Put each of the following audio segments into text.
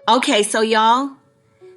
Okay, so y'all,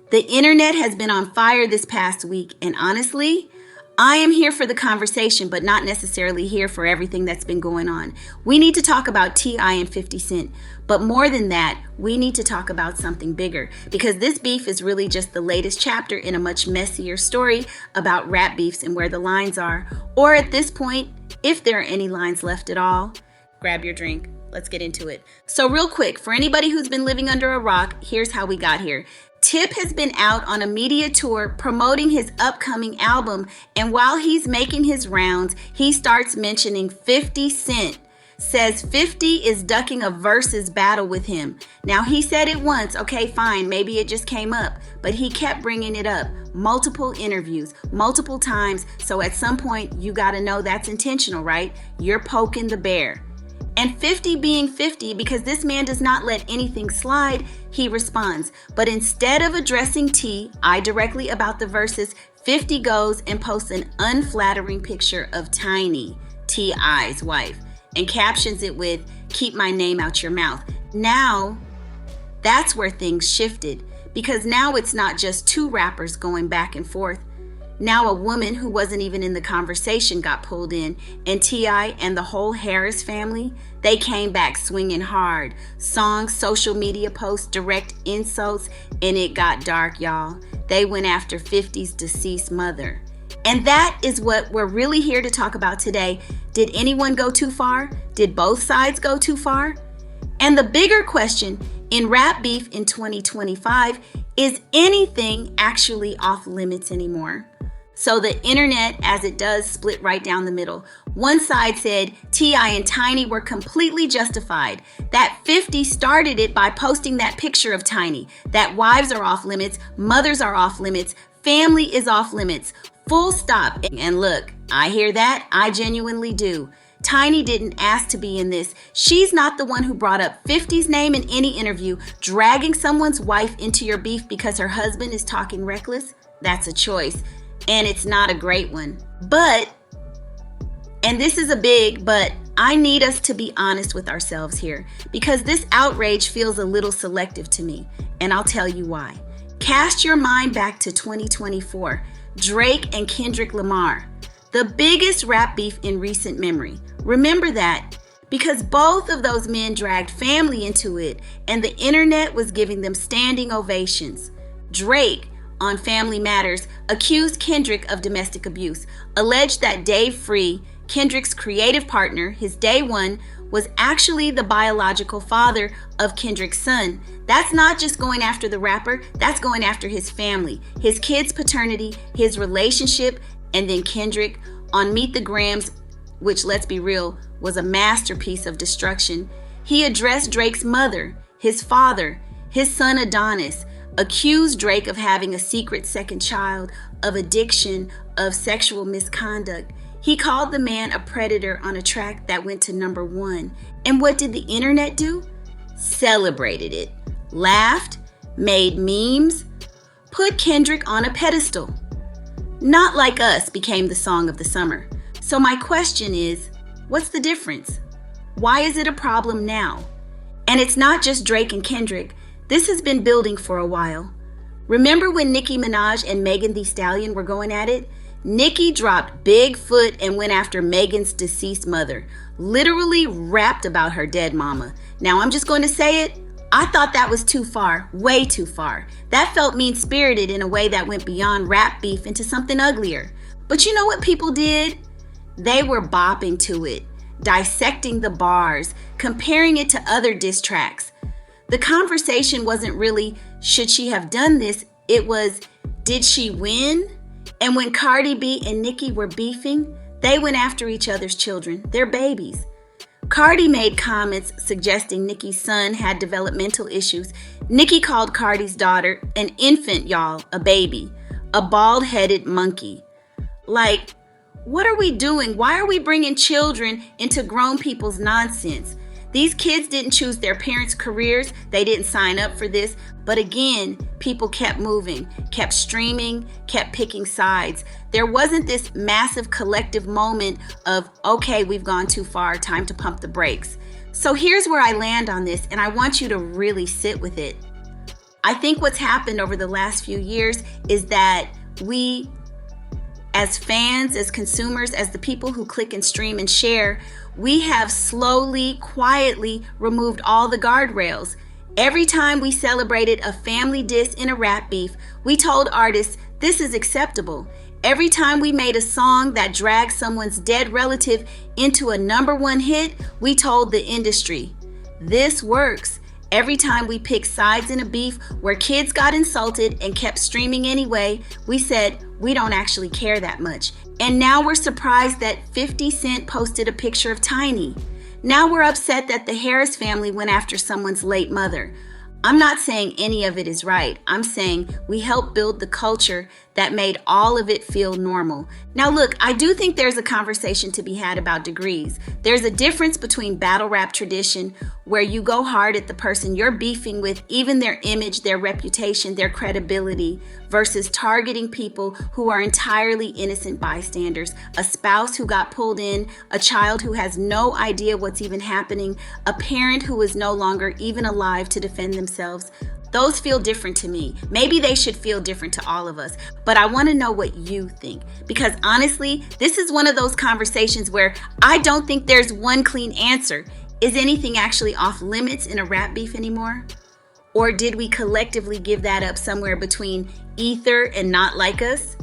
the internet has been on fire this past week, and honestly, I am here for the conversation, but not necessarily here for everything that's been going on. We need to talk about T.I. and 50 Cent, but more than that, we need to talk about something bigger, because this beef is really just the latest chapter in a much messier story about rap beefs and where the lines are, or at this point, if there are any lines left at all. Grab your drink. Let's get into it. So real quick, for anybody who's been living under a rock, here's how we got here. Tip has been out on a media tour promoting his upcoming album, and while he's making his rounds, he starts mentioning 50 Cent. Says 50 is ducking a versus battle with him. Now, he said it once, okay, fine, maybe it just came up, but he kept bringing it up. Multiple interviews, multiple times, so at some point, you gotta know that's intentional, right? You're poking the bear. And 50 being 50, because this man does not let anything slide, he responds. But instead of addressing T.I. directly about the verses, 50 goes and posts an unflattering picture of Tiny, T.I.'s wife, and captions it with, "Keep my name out your mouth." Now, that's where things shifted, because now it's not just two rappers going back and forth. Now a woman who wasn't even in the conversation got pulled in, and T.I. and the whole Harris family, they came back swinging hard. Songs, social media posts, direct insults, and it got dark, y'all. They went after 50's deceased mother. And that is what we're really here to talk about today. Did anyone go too far? Did both sides go too far? And the bigger question in rap beef in 2025, is anything actually off limits anymore? So the internet, as it does, split right down the middle. One side said T.I. and Tiny were completely justified, that 50 started it by posting that picture of Tiny, that wives are off limits, mothers are off limits, family is off limits, full stop. And look, I hear that, I genuinely do. Tiny didn't ask to be in this. She's not the one who brought up 50's name in any interview. Dragging someone's wife into your beef because her husband is talking reckless, that's a choice. And it's not a great one. But, and this is a big but, I need us to be honest with ourselves here, because this outrage feels a little selective to me, and I'll tell you why. Cast your mind back to 2024, Drake and Kendrick Lamar, the biggest rap beef in recent memory. Remember that, because both of those men dragged family into it, and the internet was giving them standing ovations. Drake, on Family Matters, accused Kendrick of domestic abuse, alleged that Dave Free, Kendrick's creative partner, his day one, was actually the biological father of Kendrick's son. That's not just going after the rapper, that's going after his family, his kids' paternity, his relationship, and then Kendrick on Meet the Grams, which, let's be real, was a masterpiece of destruction. He addressed Drake's mother, his father, his son Adonis, accused Drake of having a secret second child, of addiction, of sexual misconduct. He called the man a predator on a track that went to number 1. And what did the internet do? Celebrated it, laughed, made memes, put Kendrick on a pedestal. Not Like Us became the song of the summer. So my question is, what's the difference? Why is it a problem now? And it's not just Drake and Kendrick. This has been building for a while. Remember when Nicki Minaj and Megan Thee Stallion were going at it? Nicki dropped big foot and went after Megan's deceased mother, literally rapped about her dead mama. Now I'm just going to say it, I thought that was too far, way too far. That felt mean-spirited in a way that went beyond rap beef into something uglier. But you know what people did? They were bopping to it, dissecting the bars, comparing it to other diss tracks. The conversation wasn't really, should she have done this? It was, did she win? And when Cardi B and Nicki were beefing, they went after each other's children, their babies. Cardi made comments suggesting Nicki's son had developmental issues. Nicki called Cardi's daughter an infant, y'all, a baby, a bald-headed monkey. Like, what are we doing? Why are we bringing children into grown people's nonsense? These kids didn't choose their parents' careers. They didn't sign up for this. But again, people kept moving, kept streaming, kept picking sides. There wasn't this massive collective moment of, okay, we've gone too far, time to pump the brakes. So here's where I land on this, and I want you to really sit with it. I think what's happened over the last few years is that we, as fans, as consumers, as the people who click and stream and share, we have slowly, quietly removed all the guardrails. Every time we celebrated a family diss in a rap beef, we told artists this is acceptable. Every time we made a song that dragged someone's dead relative into a #1 hit, we told the industry this works. Every time we picked sides in a beef where kids got insulted and kept streaming anyway, we said we don't actually care that much. And now we're surprised that 50 Cent posted a picture of Tiny. Now we're upset that the Harris family went after someone's late mother. I'm not saying any of it is right. I'm saying we helped build the culture that made all of it feel normal. Now look, I do think there's a conversation to be had about degrees. There's a difference between battle rap tradition, where you go hard at the person you're beefing with, even their image, their reputation, their credibility, versus targeting people who are entirely innocent bystanders, a spouse who got pulled in, a child who has no idea what's even happening, a parent who is no longer even alive to defend themselves. Those feel different to me. Maybe they should feel different to all of us, but I want to know what you think. Because honestly, this is one of those conversations where I don't think there's one clean answer. Is anything actually off limits in a rap beef anymore? Or did we collectively give that up somewhere between ether and not like us?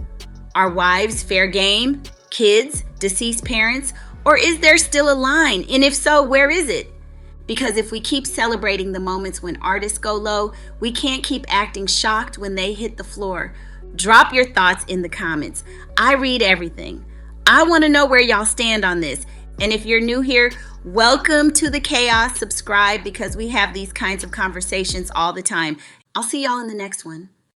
Our wives, fair game? Kids, deceased parents? Or is there still a line? And if so, where is it? Because if we keep celebrating the moments when artists go low, we can't keep acting shocked when they hit the floor. Drop your thoughts in the comments. I read everything. I want to know where y'all stand on this. And if you're new here, welcome to the chaos. Subscribe, because we have these kinds of conversations all the time. I'll see y'all in the next one.